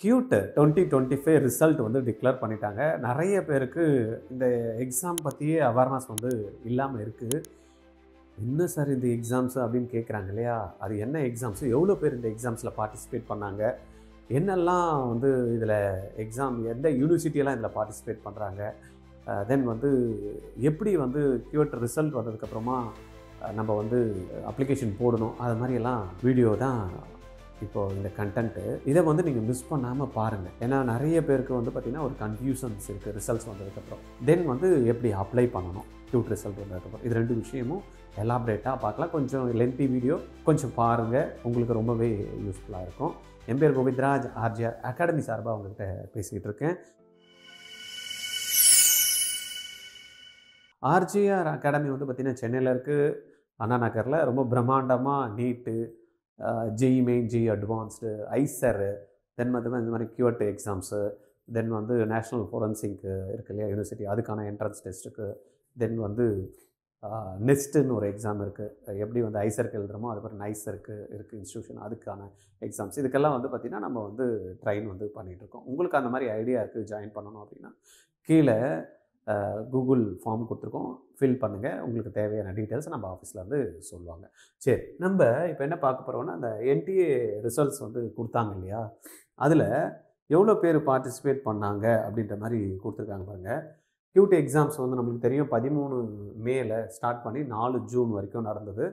Cute 2025 result வந்து declare பண்ணிட்டாங்க. நெறைய பேருக்கு இந்த எக்ஸாம் பத்தியே அவேர்னஸ் வந்து இல்லாம இருக்கு. "என்ன சார் இந்த எக்ஸாம்ஸ்?" அப்படின்னு கேட்குறாங்க இல்லையா? அது என்ன எக்ஸாம்ஸ்? எவ்வளோ பேர் இந்த எக்ஸாம்ஸ்ல பார்ட்டிசிபேட் பண்ணாங்க? என்னெல்லாம் வந்து இதில எக்ஸாம் எந்த யூனிவர்சிட்டியெல்லாம் இதில பார்ட்டிசிபேட் பண்றாங்க? தென் வந்து எப்படி வந்து கியூட் ரிசல்ட் வந்ததுக்கப்புறமா நம்ம வந்து அப்ளிகேஷன் போடணும். அது மாதிரியெல்லாம் வீடியோ தான் இப்போது இந்த கண்டென்ட்டு. இதை வந்து நீங்கள் மிஸ் பண்ணாமல் பாருங்கள். ஏன்னா நிறைய பேருக்கு வந்து பார்த்திங்கன்னா ஒரு கன்ஃபியூஷன்ஸ் இருக்குது ரிசல்ட்ஸ் வந்ததுக்கப்புறம். தென் வந்து எப்படி அப்ளை பண்ணணும் கியூட் ரிசல்ட் வந்ததுக்கப்புறம். இது 2 விஷயமும் எலாபரேட்டாக பார்க்கலாம். கொஞ்சம் லென்த்தி வீடியோ, கொஞ்சம் பாருங்கள். உங்களுக்கு ரொம்பவே யூஸ்ஃபுல்லாக இருக்கும். என் பேர் கோவிந்தராஜ், ஆர்ஜிஆர் அகாடமி சார்பாக உங்கள்கிட்ட பேசிக்கிட்டு இருக்கேன். ஆர்ஜிஆர் அகாடமி வந்து பார்த்திங்கன்னா சென்னையில் இருக்குது, அண்ணா நகரில். ரொம்ப பிரம்மாண்டமாக நீட்டு, ஜெஇ மெயின், ஜெஇ அட்வான்ஸ்டு, ஐசரு, தென் வந்து இந்த மாதிரி கியூட் எக்ஸாம்ஸு, தென் வந்து நேஷ்னல் ஃபோரன்சிக் இருக்குது இல்லையா யூனிவர்சிட்டி, அதுக்கான என்ட்ரன்ஸ் டெஸ்ட்டுக்கு, தென் வந்து நெஸ்ட்டுன்னு ஒரு எக்ஸாம் இருக்குது. எப்படி வந்து ஐசருக்கு எழுதுகிறோமோ அது மாதிரி நைசருக்கு இருக்குது இன்ஸ்டியூஷன், அதுக்கான எக்ஸாம்ஸ். இதுக்கெல்லாம் வந்து பார்த்திங்கன்னா நம்ம வந்து ட்ரைன் வந்து பண்ணிகிட்ருக்கோம். உங்களுக்கு அந்த மாதிரி ஐடியா இருக்குது ஜாயின் பண்ணணும் அப்படின்னா கீழே கூகுள் ஃபார்ம் கொடுத்துருக்கோம், ஃபில் பண்ணுங்கள். உங்களுக்கு தேவையான டீட்டெயில்ஸ் நம்ம ஆஃபீஸில் வந்து சொல்லுவாங்க. சரி, நம்ம இப்போ என்ன பார்க்க போகிறோம்னா, அந்த என்டிஏ ரிசல்ட்ஸ் வந்து கொடுத்தாங்க இல்லையா, அதில் எவ்வளோ பேர் பார்ட்டிசிபேட் பண்ணாங்க அப்படின்ற மாதிரி கொடுத்துருக்காங்க பாருங்கள். கியூட் எக்ஸாம்ஸ் வந்து நம்மளுக்கு தெரியும் 13 மேல ஸ்டார்ட் பண்ணி 4 ஜூன் வரைக்கும் நடந்தது.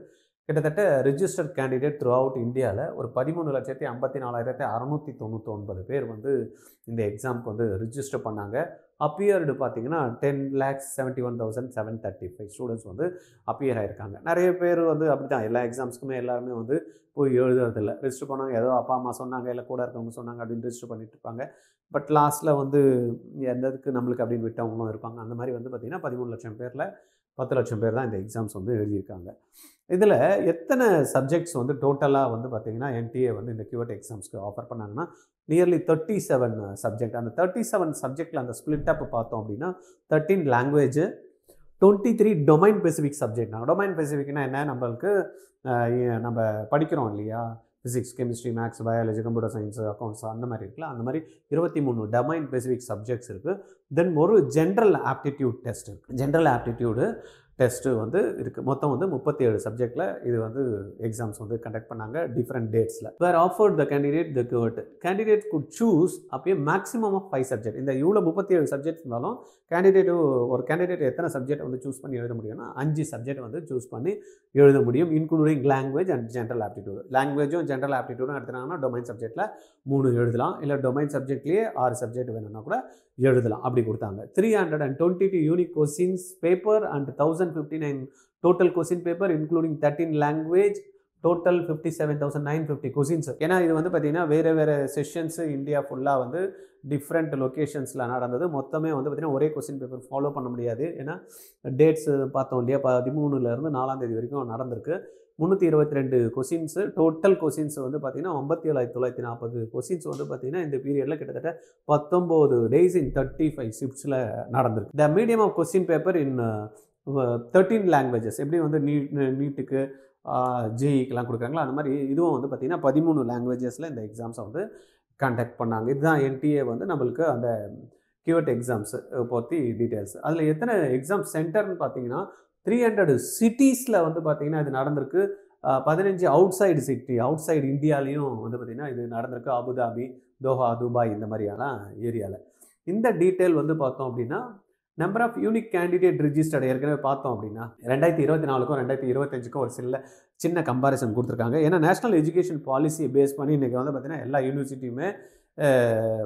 கிட்டத்தட்ட ரிஜிஸ்டர்ட் கேண்டிடேட் த்ரூ அவுட் இந்தியாவில் ஒரு 13,54,699 பேர் வந்து இந்த எக்ஸாமுக்கு வந்து ரிஜிஸ்டர் பண்ணாங்க. அப்பியர்டு பார்த்தீங்கன்னா 10,71,735 ஸ்டூடெண்ட்ஸ் வந்து அப்பியர் ஆகியிருக்காங்க. நிறைய பேர் வந்து அப்படி தான், எல்லா எக்ஸாம்ஸ்க்குமே எல்லாருமே வந்து போய் எழுதுறதில்ல. ரிஜிஸ்டர் பண்ணாங்க, ஏதோ அப்பா அம்மா சொன்னாங்க, இல்லை கூட இருக்கவங்க சொன்னாங்க அப்படின்னு ரிஜிஸ்டர் பண்ணிட்டு இருப்பாங்க. பட் லாஸ்ட்டில் வந்து எந்ததுக்கு நம்மளுக்கு அப்படின்னு விட்டவங்களும் இருப்பாங்க. அந்த மாதிரி வந்து பார்த்திங்கன்னா 13 லட்சம் பேரில் 10 லட்சம் பேர் தான் இந்த எக்ஸாம்ஸ் வந்து எழுதியிருக்காங்க. இதில் எத்தனை சப்ஜெக்ட்ஸ் வந்து டோட்டலாக வந்து பார்த்திங்கன்னா என்டிஏ வந்து இந்த கியூட் எக்ஸாம்ஸ்க்கு ஆஃபர் பண்ணாங்கன்னா நியர்லி 37 சப்ஜெக்ட். அந்த 37 சப்ஜெக்டில் அந்த ஸ்பிளிட் அப் பார்த்தோம் அப்படின்னா 13 language, 23 domain specific subject. Domain ஸ்பெசிஃபிக்னா என்ன, நம்மளுக்கு நம்ம படிக்கிறோம் இல்லையா, physics, chemistry, maths, biology, computer science, accounts, அந்த மாதிரி இருக்குல்ல, அந்த மாதிரி 23 டொமைன் ஸ்பெசிஃபிக் சப்ஜெக்ட்ஸ் இருக்குது. தென் ஒரு ஜென்ரல் ஆப்டிடியூட் டெஸ்ட் இருக்குது. ஜென்ரல் ஆப்டிடியூடு டெஸ்ட்டு வந்து இருக்குது. மொத்தம் வந்து 37 சப்ஜெக்டில் இது வந்து எக்ஸாம்ஸ் வந்து கண்டக்ட் பண்ணாங்க டிஃப்ரெண்ட் டேட்ஸில். Where offered the candidate the CUET. Candidate could choose அப்பயே மேக்ஸிமம் ஆஃப் 5 சப்ஜெக்ட். இந்த இவ்வளோ 37 சப்ஜெக்ட் இருந்தாலும் ஒரு கேண்டிடேட் எத்தனை சப்ஜெக்ட் வந்து சூஸ் பண்ணி எழுத முடியும்னா 5 சப்ஜெக்ட் வந்து சூஸ் பண்ணி எழுத முடியும், including language and general aptitude. லாங்குவேஜும் ஜென்ரல் ஆப்டிடியூடும் எடுத்துனாங்கன்னா டொமைன் சப்ஜெக்டில் 3 எழுதலாம், இல்லை டொமைன் சப்ஜெக்ட்லேயே 6 சப்ஜெக்ட் வேணும்னா கூட எழுதலாம். அப்படி கொடுத்தாங்க. 322 unique questions paper and 1059 total question paper including 13 language, total 57,950 questions. ஏன்னா இது வந்து பார்த்தீங்கன்னா வேறு செஷன்ஸ் இந்தியா ஃபுல்லாக வந்து டிஃப்ரெண்ட் லொக்கேஷன்ஸில் நடந்தது. மொத்தமே வந்து பார்த்திங்கன்னா ஒரே கொஸ்டின் பேப்பர் ஃபாலோ பண்ண முடியாது. ஏன்னா டேட்ஸ் பார்த்தோம் இல்லையா, 13லேருந்து 4ஆம் தேதி வரைக்கும் நடந்திருக்கு. 322 கொஸ்டின்ஸு, டோட்டல் கொஸ்டின்ஸ் வந்து பார்த்திங்கன்னா 57,940 கொஸ்டின்ஸ் வந்து பார்த்திங்கன்னா இந்த பீரியடில் கிட்டத்தட்ட 19 டேஸ் இன் 35 ஷிஃப்ட்ஸில் நடந்திருக்கு. The medium of question paper in 13 languages. எப்படி வந்து நீட்டுக்கு ஜேஇக்கெலாம் கொடுக்குறாங்களோ அந்த மாதிரி இதுவும் வந்து பார்த்திங்கன்னா 13 லாங்குவேஜஸில் இந்த எக்ஸாம்ஸை வந்து கண்டக்ட் பண்ணாங்க. இதுதான் என்டிஏ வந்து நம்மளுக்கு அந்த கியூட் எக்ஸாம்ஸ் பற்றி டீட்டெயில்ஸ். அதில் எத்தனை எக்ஸாம் சென்டர்னு பார்த்தீங்கன்னா 300 சிட்டிஸில் வந்து பார்த்திங்கன்னா இது நடந்திருக்கு. 15 அவுட் சைடு இந்தியாலையும் வந்து பார்த்திங்கன்னா இது நடந்திருக்கு. அபுதாபி, தோஹா, துபாய், இந்த மாதிரியான ஏரியாவில். இந்த டீட்டெயில் வந்து பார்த்தோம் அப்படின்னா number of unique candidate registered ஏற்கனவே பார்த்தோம் அப்படின்னா 2024க்கும் 2025க்கும் ஒரு சின்ன கம்பாரிசன் கொடுத்துருக்காங்க. ஏன்னா நேஷ்னல் எஜுகேஷன் பாலிசியை பேஸ் பண்ணி இன்றைக்கி வந்து பார்த்திங்கன்னா எல்லா யூனிவர்சிட்டியுமே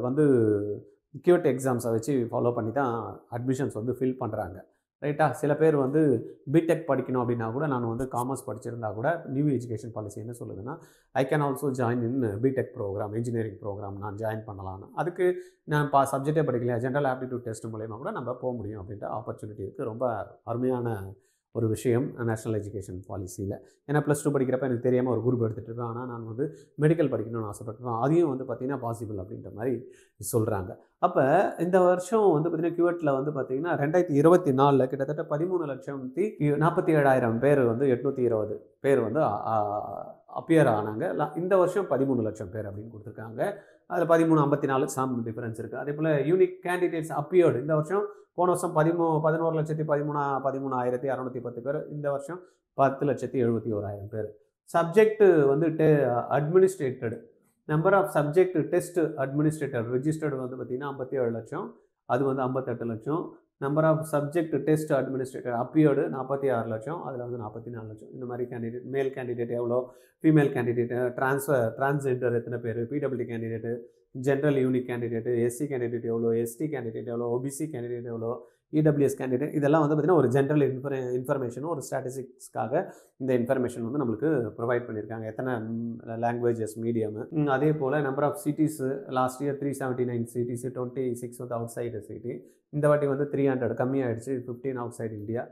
வந்து கியூட் எக்ஸாம்ஸை வச்சு ஃபாலோ பண்ணி தான் அட்மிஷன்ஸ் வந்து ஃபில் பண்ணுறாங்க. ரைட்டா? சில பேர் வந்து பிடெக் படிக்கணும் அப்படின்னா கூட, நான் வந்து காமர்ஸ் படிச்சிருந்தா கூட நியூ எஜுகேஷன் பாலிசி என்ன சொல்லுதுன்னா, I can also join in BTech program, engineering program நான் ஜாயின் பண்ணலான்னு. அதுக்கு நான் சப்ஜெக்டே படிக்கலையா, ஜென்ரல் ஆப்டிடியூட் டெஸ்ட் மூலயமா கூட நம்ம போக முடியும் அப்படின்ற ஆப்பர்ச்சுனிட்டி இருக்குது. ரொம்ப அருமையான ஒரு விஷயம் நேஷ்னல் எஜுகேஷன் பாலிசியில். ஏன்னா +2 படிக்கிறப்ப எனக்கு தெரியாமல் ஒரு குரூப் எடுத்துகிட்டு இருக்கேன், ஆனால் நான் வந்து மெடிக்கல் படிக்கணும்னு ஆசைப்பட்டிருக்கேன், அதையும் வந்து பார்த்திங்கன்னா பாசிபிள் அப்படின்ற மாதிரி சொல்கிறாங்க. அப்போ இந்த வருஷம் வந்து பார்த்திங்கன்னா கியூட்டில் வந்து பார்த்திங்கன்னா 2024 கிட்டத்தட்ட 13,47,000 பேர் வந்து 820 பேர் வந்து அப்பியர் ஆனாங்க. இந்த வருஷம் 13 லட்சம் பேர் அப்படின்னு கொடுத்துருக்காங்க. அதில் 1354 சம் டிஃபரன்ஸ் இருக்குது. அதே போல் யூனிக் கேண்டிடேட்ஸ் அப்பியர்டு இந்த வருஷம், போன வருஷம் 11,13,610 பேர், இந்த வருஷம் 10,71,000 பேர். சப்ஜெக்ட் வந்து administrated number of subject test administrator registered வந்து பார்த்திங்கன்னா 57 லட்சம், அது வந்து 58 லட்சம். Number of subject test administrator appeared 46 லட்சம், அதில் வந்து 44 லட்சம். இந்த மாதிரி கேண்டிடேட், மேல் கேண்டிடேட் எவ்வளோ, ஃபீமேல் கேண்டிடேட்டு, டிரான்ஸ்ஜெண்டர் எத்தனை பேர், PW candidate, general unique candidate, SC candidate எவ்வளோ, எஸ்டி கேண்டிடேட் எவ்வளோ, ஓபிசி கேண்டிடேட் எவ்வளோ, இடபிள்யூஎஸ் கேண்டிடேட், இதெல்லாம் வந்து பார்த்திங்கன்னா ஒரு ஜென்ரல் இன்ஃபர்மேஷனும் ஒரு ஸ்டாட்டிஸ்டிக்ஸ்க்காக இந்த இன்ஃபர்மேஷன் வந்து நம்மளுக்கு ப்ரொவைட் பண்ணியிருக்காங்க. எத்தனை லாங்குவேஜஸ் மீடியம், அதே போல் number of cities, last year 379 cities, 26 வந்து அவுட் சைடு சிட்டி, இந்த வாட்டி வந்து 300 கம்மியாகிடுச்சு, 15 outside India.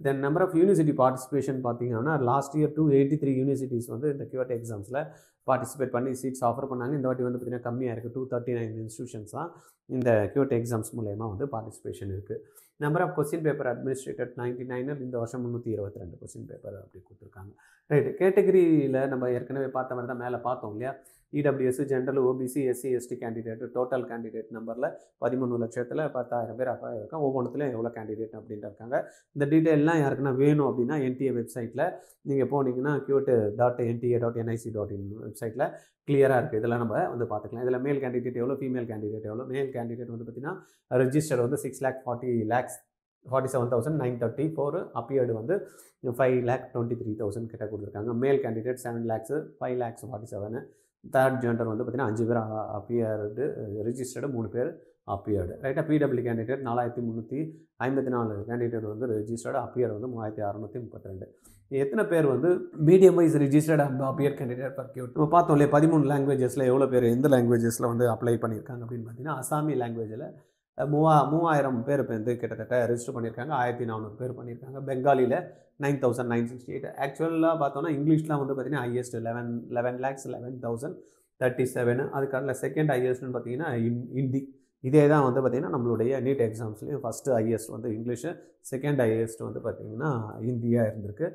Then number of university participation பார்த்தீங்கன்னா லாஸ்ட் இயர் 283 யூனிவர்சிட்டிஸ் வந்து இந்த QAT எக்ஸாம்ஸில் பார்ட்டிசிபேட் பண்ணி சீட்ஸ் ஆஃபர் பண்ணாங்க. இந்த வாட்டி வந்து பார்த்திங்கன்னா கம்மியாக இருக்குது, 239 இன்ஸ்டியூஷன்ஸ் தான் இந்த QAT எக்ஸாம்ஸ் மூலயமா வந்து பார்ட்டிசிபேஷன் இருக்குது. Number of question paper administrated 99, இந்த வருஷம் 322 கொஸ்டின் பேப்பர் அப்படி கொடுத்துருக்காங்க. ரைட்டு, கேட்டகரியில் நம்ம ஏற்கனவே பார்த்த மாதிரி தான் மேலே பார்த்தோம் இல்லையா, EWS, general, OBC, SC, ST candidate, total candidate நம்பரில் 13 லட்சத்தில் 10,000 பேர் அப்போ இருக்காங்க. ஒவ்வொன்றுத்துலையும் எவ்வளோ கேண்டிடேட் அப்படின்ட்டு இருக்காங்க. இந்த டீட்டெயிலெலாம் யாருக்குன்னா வேணும் அப்படின்னா NTA வெப்சைட்டில் நீங்கள் போனீங்கன்னா QAT.NTA.nic.in வெப்சைட்டில் கிளியராக இருக்குது. இதெல்லாம் நம்ம வந்து பார்த்துக்கலாம். இதில் மேல் கேண்டிடேட் எவ்வளோ, ஃபீமேல் கேண்டிடேட் எவ்வளோ. மேல் கேண்டிடேட் வந்து பார்த்திங்கன்னா ரெஜிஸ்டர் வந்து 6,47,934, அப்பியர்டு வந்து 5,23,000 கிட்ட கொடுத்துருக்காங்க. மேல் கேண்டிடேட் 7 lakhs, 5,47,000. தேர்ட் ஜெண்டர் வந்து பார்த்திங்கன்னா 5 பேர் அப்பியர்டு, ரிஜிஸ்டர்டு 3 பேர் அப்பியர்டு. ரைட்டாக, பிடபிள்யூ கேண்டிடேட் 4,354 கேண்டிடேட் வந்து ரிஜிஸ்டர்டு, அப்பியர் வந்து 3,632. எத்தனை பேர் வந்து medium wise registered appear candidate per QAT நம்ம பார்த்தோம் இல்லையா, 13 லாங்குவேஜஸில் எவ்வளோ பேர் எந்த லாங்குவேஜஸில் வந்து அப்ளை பண்ணியிருக்காங்க அப்படின்னு பார்த்தீங்கன்னா, அசாமி லாங்குவேஜில் 3000 பேர் இப்போ வந்து கிட்டத்தட்ட ரெஜிஸ்டர் பண்ணியிருக்காங்க, 1400 பேர் பண்ணியிருக்காங்க. பெங்காலியில் 9,968. ஆக்சுவலாக பார்த்தோன்னா இங்கிலீஷ்லாம் வந்து பார்த்திங்கன்னா ஹையஸ்ட் 11,11,11,037. அதுக்கான செகண்ட் ஹையஸ்ட்னு பார்த்தீங்கன்னா ஹிந்தி. இதே தான் வந்து பார்த்திங்கன்னா நம்மளுடைய நீட் எக்ஸாம்ஸ்லேயும் ஃபஸ்ட்டு ஹையஸ்ட் வந்து இங்கிலீஷு, செகண்ட் ஹையஸ்ட் வந்து பார்த்திங்கன்னா ஹிந்தியாக இருந்திருக்கு.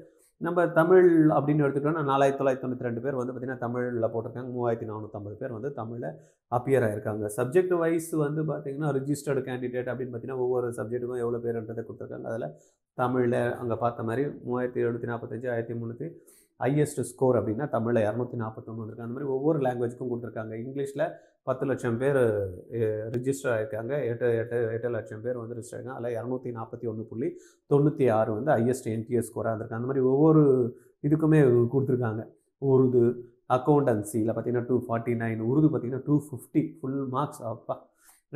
நம்ம தமிழ் அப்படின்னு எடுத்துக்கிட்டோம்னா 4,992 பேர் வந்து பார்த்திங்கன்னா தமிழில் போட்டிருக்காங்க, 3,450 பேர் வந்து தமிழில் அப்பியர் ஆகிருக்காங்க. சப்ஜெக்ட் வைஸ் வந்து பார்த்திங்கன்னா ரிஜிஸ்டர்டு கேண்டிடேட் அப்படின்னு பார்த்திங்கன்னா ஒவ்வொரு சப்ஜெக்ட்டுக்கும் எவ்வளோ பேருன்றதை கொடுத்துருக்காங்க. அதில் தமிழில் அங்கே பார்த்த மாதிரி 3,745, 1,300. ஹையஸ்ட் ஸ்கோர் அப்படின்னா தமிழில் 241 வந்திருக்கு. அந்த மாதிரி ஒவ்வொரு லாங்குவேஜுக்கும் கொடுத்துருக்காங்க. இங்கிலீஷில் 10 லட்சம் பேர் ரிஜிஸ்டர் ஆகிருக்காங்க, 8 லட்சம் பேர் வந்து ரிஜிஸ்டர் ஆகிருக்காங்க. அதில் 241.96 வந்து ஹையஸ்ட் NTA ஸ்கோராக இருந்திருக்கு. அந்த மாதிரி ஒவ்வொரு இதுக்குமே கொடுத்துருக்காங்க. உருது, அக்கௌண்டன்சியில் பார்த்திங்கன்னா 249, உருது பார்த்திங்கன்னா 250 ஃபுல் மார்க்ஸ். அப்பா,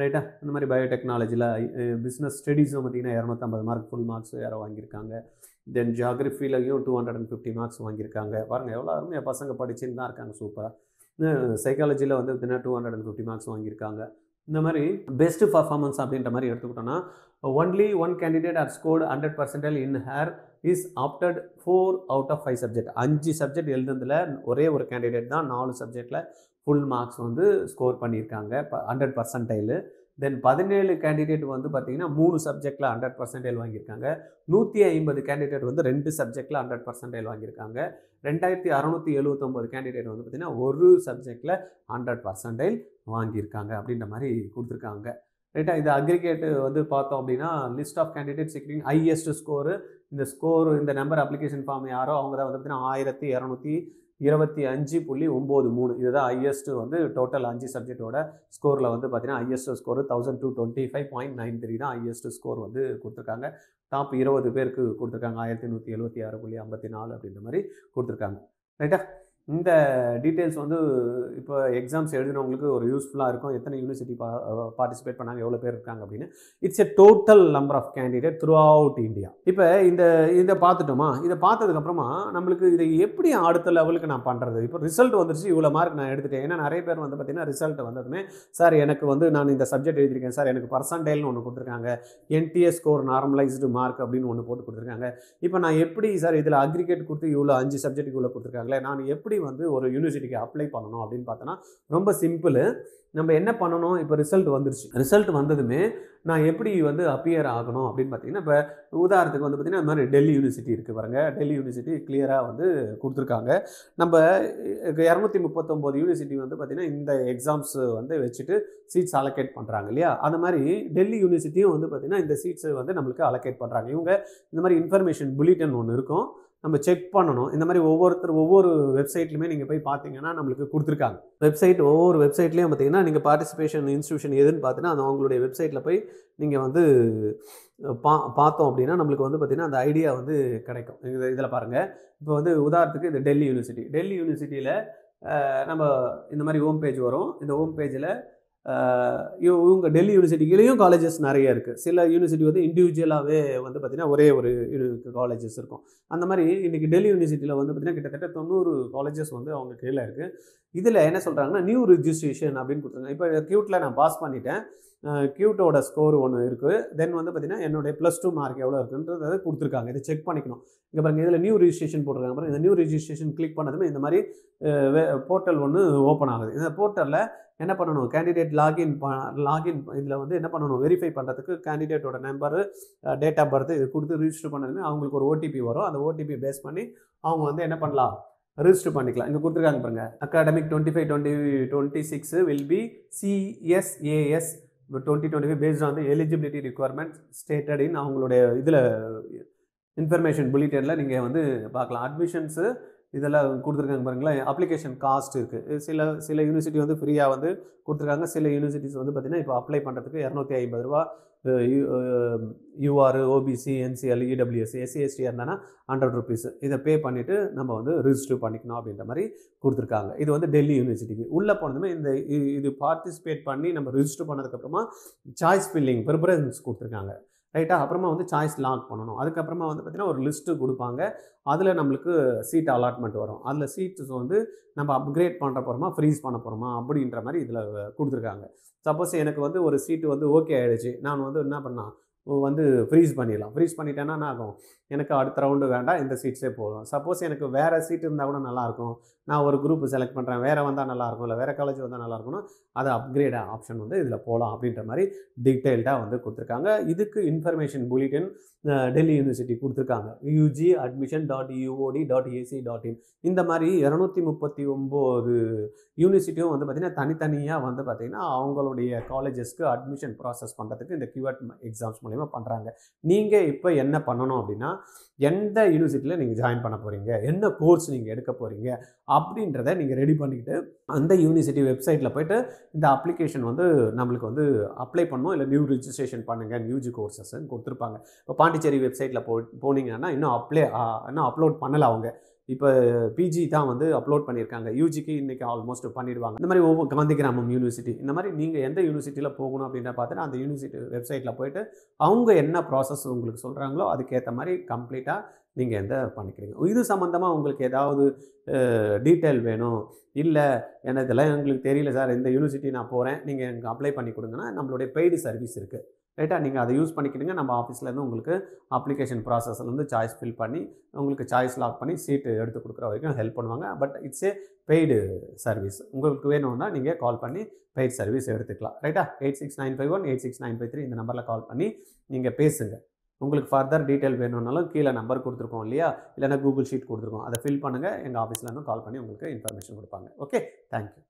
ரைட்டா. இந்த மாதிரி பயோடெக்னாலஜியில் பிஸ்னஸ் ஸ்டடீஸும் பார்த்திங்கன்னா 250 மார்க் ஃபுல் மார்க்ஸ் யாரோ வாங்கியிருக்காங்க. தென் ஜியாகிரஃபிலையும் 250 மார்க்ஸ் வாங்கியிருக்காங்க. பாருங்கள் எவ்வளோ அருமையாக பசங்க படிச்சுன்னு தான் இருக்காங்க, சூப்பராக. சைக்காலஜியில் வந்து பார்த்திங்கன்னா 250 மார்க்ஸ் வாங்கியிருக்காங்க. இந்த மாதிரி பெஸ்ட்டு பர்ஃபார்மன்ஸ் அப்படின்ற மாதிரி எடுத்துக்கிட்டோன்னா, only one candidate are scored 100% in her is opted 4 out of 5 subject. 5 subject எழுதுனதில் ஒரே ஒரு கேண்டிடேட் தான் 4 சப்ஜெக்டில் ஃபுல் மார்க்ஸ் வந்து ஸ்கோர் பண்ணியிருக்காங்க, 100%. தென் 17 கேண்டிடேட் வந்து பார்த்திங்கன்னா 3 சப்ஜெக்டில் 100% வாங்கியிருக்காங்க. 150 கேண்டிடேட் வந்து 2 சப்ஜெக்டில் 100% வாங்கியிருக்காங்க. 2,679 கேண்டிடேட் வந்து பார்த்திங்கன்னா ஒரு சப்ஜெக்டில் 100% வாங்கியிருக்காங்க அப்படின்ற மாதிரி கொடுத்துருக்காங்க. ரைட்டாக, இது அக்ரிகேட்டு வந்து பார்த்தோம் அப்படின்னா list of candidate securing highest score. இந்த ஸ்கோர், இந்த நம்பர் அப்ளிகேஷன் ஃபார்ம் யாரோ அவங்க தான் வந்து பார்த்திங்கன்னா 1,225.93. இதுதான் ஹையஸ்ட் வந்து டோட்டல் 5 சப்ஜெக்டோட ஸ்கோரில் வந்து பார்த்திங்கன்னா ஹையஸ்ட் ஸ்கோர் 1,225.93 தான் ஹையஸ்ட் ஸ்கோர் வந்து கொடுத்துருக்காங்க. டாப் 20 பேருக்கு கொடுத்துருக்காங்க 1,176.54 அப்படின்ற மாதிரி கொடுத்துருக்காங்க. ரைட்டா, இந்த டீட்டெயில்ஸ் வந்து இப்போ எக்ஸாம்ஸ் எழுதினவங்களுக்கு ஒரு யூஸ்ஃபுல்லாக இருக்கும். எத்தனை யூனிவர்சிட்டி பார்ட்டிசிபேட் பண்ணாங்க, எவ்வளோ பேர் இருக்காங்க அப்படின்னு. It's a total number of candidate throughout India. இப்போ இதை பார்த்துட்டோமா, இதை பார்த்ததுக்கப்புறமா நம்மளுக்கு இதை எப்படி அடுத்த லெவலுக்கு நான் பண்ணுறது. இப்போ ரிசல்ட் வந்துருச்சு, இவ்வளோ மார்க் நான் எடுத்துட்டேன். ஏன்னா நிறைய பேர் வந்து பார்த்திங்கன்னா ரிசல்ட் வந்ததுமே, சார் எனக்கு வந்து நான் இந்த சப்ஜெக்ட் எழுதியிருக்கேன் சார், எனக்கு பர்சன்டைல்னு ஒன்று கொடுத்துருக்காங்க, NTA ஸ்கோர் நார்மலைஸ்டு மார்க் அப்படின்னு ஒன்று போட்டு கொடுத்துருக்காங்க. இப்போ நான் எப்படி சார் இதில் அக்ரிகேட் கொடுத்து இவ்வளோ 5 சப்ஜெக்ட்டுக்கு இவ்வளோ கொடுத்துருக்காங்களே, நான் எப்படி எப்படி வந்து ஒரு யூனிவர்சிட்டிக்கு அப்ளை பண்ணணும் அப்படின்னு பார்த்தோன்னா ரொம்ப சிம்பிள். நம்ம என்ன பண்ணணும், இப்போ ரிசல்ட் வந்துருச்சு. ரிசல்ட் வந்ததுமே நான் எப்படி வந்து அப்பியர் ஆகணும் அப்படின்னு பார்த்தீங்கன்னா, இப்போ உதாரணத்துக்கு வந்து பார்த்தீங்கன்னா, இந்த மாதிரி டெல்லி யூனிவர்சிட்டி இருக்குது பாருங்க. டெல்லி யூனிவர்சிட்டி கிளியராக வந்து கொடுத்துருக்காங்க. நம்ம 239 யூனிவர்சிட்டி வந்து பார்த்தீங்கன்னா, இந்த எக்ஸாம்ஸ் வந்து வச்சுட்டு சீட்ஸ் அலோகேட் பண்ணுறாங்க இல்லையா? அந்த மாதிரி டெல்லி யூனிவர்சிட்டியும் வந்து பார்த்தீங்கன்னா, இந்த சீட்ஸ் வந்து நம்மளுக்கு அலோகேட் பண்ணுறாங்க. இவங்க இந்த மாதிரி இன்ஃபர்மேஷன் புல்லட்டின் ஒன்று இருக்கும். நம்ம செக் பண்ணணும். இந்த மாதிரி ஒவ்வொரு வெப்சைட்லையுமே நீங்கள் போய் பார்த்தீங்கன்னா நம்மளுக்கு கொடுத்துருக்காங்க. ஒவ்வொரு வெப்சைட்லேயும் பார்த்தீங்கன்னா, நீங்கள் பார்ட்டிசிபேஷன் இன்ஸ்டியூஷன் எதுன்னு பார்த்தீங்கன்னா, அது அவங்களுடைய வெப்சைட்டில் போய் நீங்கள் வந்து பார்த்தோம் அப்படின்னா நம்மளுக்கு வந்து பார்த்தீங்கன்னா, அந்த ஐடியா வந்து கிடைக்கும். இதில் பாருங்கள். இப்போ வந்து உதாரணத்துக்கு இது டெல்லி யூனிவர்சிட்டியில் நம்ம இந்த மாதிரி ஹோம் பேஜ் வரும். இந்த ஹோம் பேஜில் இவங்க டெல்லி யூனிவர்சிட்டிலையும் காலேஜஸ் நிறைய இருக்குது. சில யூனிவர்சிட்டி வந்து இண்டிவிஜுவலாகவே வந்து பார்த்திங்கன்னா ஒரே ஒரு காலேஜஸ் இருக்கும். அந்த மாதிரி இன்றைக்கி டெல்லி யூனிவர்சிட்டியில் வந்து பார்த்திங்கன்னா கிட்டத்தட்ட 90 காலேஜஸ் வந்து அவங்க கீழே இருக்குது. இதில் என்ன சொல்கிறாங்கன்னா நியூ ரிஜிஸ்ட்ரேஷன் அப்படின்னு கொடுத்துருக்காங்க. இப்போ கியூட்டில் நான் பாஸ் பண்ணிட்டேன். கியூட்டோட ஸ்கோர் ஒன்று இருக்குது. தென் வந்து பார்த்திங்கன்னா என்னுடைய +2 மார்க் எவ்வளோ இருக்குன்றதை கொடுத்துருக்காங்க. இதை செக் பண்ணிக்கணும். இங்கே பாருங்கள், இதில் நியூ ரிஜிஸ்ட்ரேஷன் போட்டிருக்காங்க பாருங்கள். இந்த நியூ ரிஜிஸ்ட்ரேஷன் கிளிக் பண்ணதுமே இந்த மாதிரி போர்ட்டல் ஒன்று ஓப்பன் ஆகுது. இந்த போர்ட்டலில் என்ன பண்ணணும், கேண்டிடேட் லாகின் இதில் வந்து என்ன பண்ணணும், வெரிஃபை பண்ணுறதுக்கு கேண்டிடேட்டோட நம்பரு, டேட் ஆஃப் பர்த் இது கொடுத்து ரிஜிஸ்டர் பண்ணதுமே அவங்களுக்கு ஒரு ஓடிபி வரும். அந்த ஓடிபி பேஸ் பண்ணி அவங்க வந்து என்ன பண்ணலாம், ரிஜிஸ்டர் பண்ணிக்கலாம். இங்கே கொடுத்துருக்காங்க பாருங்கள், academic 25-26 will be CSAS 2025 based on the eligibility requirement stated இன் அவங்களுடைய இதில் இன்ஃபர்மேஷன் புல்லட்டினில் நீங்கள் வந்து பார்க்கலாம். அட்மிஷன்ஸு இதெல்லாம் கொடுத்துருக்காங்க பாருங்களேன். அப்ளிகேஷன் காஸ்ட் இருக்குது. சில யூனிவர்சிட்டி வந்து ஃப்ரீயாக வந்து கொடுத்துருக்காங்க. சில யூனிவர்சிட்டிஸ் வந்து பார்த்திங்கன்னா இப்போ அப்ளை பண்ணுறதுக்கு ₹250 UR, OBC, NCL, EWS, SC, ST இருந்தானா ₹100 இதை பே பண்ணிவிட்டு நம்ம வந்து ரிஜிஸ்டர் பண்ணிக்கணும் அப்படின்ற மாதிரி கொடுத்துருக்காங்க. இது வந்து டெல்லி யூனிவர்சிட்டிக்கு. உள்ளே போனதுமே இது பார்ட்டிசிபேட் பண்ணி நம்ம ரிஜிஸ்டர் பண்ணதுக்கப்புறமா சாய்ஸ் ஃபில்லிங் ப்ரிஃபரன்ஸ் கொடுத்துருக்காங்க. ரைட்டா? அப்புறமா வந்து சாய்ஸ் லாக் பண்ணணும். அதுக்கப்புறமா வந்து பார்த்திங்கன்னா ஒரு லிஸ்ட்டு கொடுப்பாங்க. அதில் நம்மளுக்கு சீட் அலாட்மெண்ட் வரும். அதில் சீட்ஸ் வந்து நம்ம அப்கிரேட் பண்ணுற போகிறோமா, ஃப்ரீஸ் பண்ண போகிறோமா அப்படின்ற மாதிரி இதில் கொடுத்துருக்காங்க. சப்போஸ் எனக்கு வந்து ஒரு சீட்டு வந்து ஓகே ஆகிடுச்சு, நான் வந்து என்ன பண்ணலாம், வந்து ஃப்ரீஸ் பண்ணிடலாம். ஃப்ரீஸ் பண்ணிட்டேன்னா என்ன ஆகும், எனக்கு அடுத்த ரவுண்டு வேண்டாம், இந்த சீட்ஸே போதும். சப்போஸ் எனக்கு வேறு சீட் இருந்தால் கூட நல்லாயிருக்கும், நான் ஒரு குரூப் செலக்ட் பண்ணுறேன், வேறு வந்தால் நல்லாயிருக்கும், இல்லை வேறு காலேஜ் வந்தால் நல்லாயிருக்கும்னா அது அப்கிரேட் ஆப்ஷன் வந்து இதில் போகலாம் அப்படின்ற மாதிரி டீட்டெயில்டாக வந்து கொடுத்துருக்காங்க. இதுக்கு இன்ஃபர்மேஷன் புல்லட்டின் டெல்லி யூனிவர்சிட்டி கொடுத்துருக்காங்க. ug.admission.uod.ac.in இந்த மாதிரி 239 யூனிவர்சிட்டியும் வந்து பார்த்திங்கன்னா தனித்தனியாக வந்து பார்த்திங்கன்னா அவங்களுடைய காலேஜஸ்க்கு அட்மிஷன் ப்ராசஸ் பண்ணுறதுக்கு இந்த QAT எக்ஸாம்ஸ் மூலிமா பண்ணுறாங்க. நீங்கள் இப்போ என்ன பண்ணணும் அப்படின்னா, எந்த யூனிவர்சிட்டியில் நீங்கள் ஜாயின் பண்ண போகிறீங்க, என்ன கோர்ஸ் நீங்கள் எடுக்க போகிறீங்க அப்படின்றத நீங்கள் ரெடி பண்ணிக்கிட்டு அந்த யூனிவர்சிட்டி வெப்சைட்டில் போய்ட்டு இந்த அப்ளிகேஷன் வந்து நம்மளுக்கு வந்து அப்ளை பண்ணணும். இல்லை நியூ ரிஜிஸ்ட்ரேஷன் பண்ணுங்கள் UG கோர்சஸ்ன்னு கொடுத்துருப்பாங்க. இப்போ பாண்டிச்சேரி வெப்சைட்டில் போனீங்கன்னா இன்னும் அப்லோட் பண்ணலை அவங்க. இப்போ PG தான் வந்து அப்லோட் பண்ணியிருக்காங்க. UGக்கு இன்றைக்கி ஆல்மோஸ்ட் பண்ணிடுவாங்க. இந்த மாதிரி ஒவ்வொரு காந்தி கிராமம் யூனிவர்சிட்டி, இந்த மாதிரி நீங்கள் எந்த யூனிவர்சிட்டியில் போகணும் அப்படின்ற பார்த்தீங்கன்னா அந்த யூனிவர்சிட்டி வெப்சைட்டில் போய்ட்டு அவங்க என்ன ப்ராசஸ் உங்களுக்கு சொல்கிறாங்களோ அதுக்கேற்ற மாதிரி கம்ப்ளீட்டாக நீங்கள் பண்ணிக்கிறீங்க. இது சம்மந்தமாக உங்களுக்கு ஏதாவது டீட்டெயில் வேணும், இல்லை இதெல்லாம் எங்களுக்கு தெரியல சார், இந்த யூனிவர்சிட்டி நான் போகிறேன், நீங்கள் எனக்கு அப்ளை பண்ணி கொடுங்கன்னா நம்மளுடைய பெய்டு சர்வீஸ் இருக்குது. ரைட்டா? நீங்கள் அதை யூஸ் பண்ணிக்கிடுங்க. நம்ம ஆஃபீஸ்லேருந்து உங்களுக்கு அப்ளிகேஷன் ப்ராசஸ்லேருந்து சாய்ஸ் ஃபில் பண்ணி உங்களுக்கு சாய்ஸ் லாக் பண்ணி சீட்டு எடுத்து கொடுக்குற வரைக்கும் ஹெல்ப் பண்ணுவாங்க. But it's paid service. உங்களுக்கு வேணும்னா நீங்கள் கால் பண்ணி பெய்டு சர்வீஸ் எடுத்துக்கலாம். ரைட்டா? 869518 86953 இந்த நம்பரில் கால் பண்ணி நீங்கள் பேசுங்க. உங்களுக்கு ஃபர்தர் டீட்டெயில் வேணும்னாலும் கீழே நம்பர் கொடுத்துருக்கோம் இல்லையா, இல்லைனா கூகுள் ஷீட் கொடுத்துருக்கோம், அதை ஃபில் பண்ணுங்கள். எங்கள் ஆஃபீஸ்லேருந்து கால் பண்ணி உங்களுக்கு இன்ஃபர்மேஷன் கொடுப்பாங்க. Okay, thank you.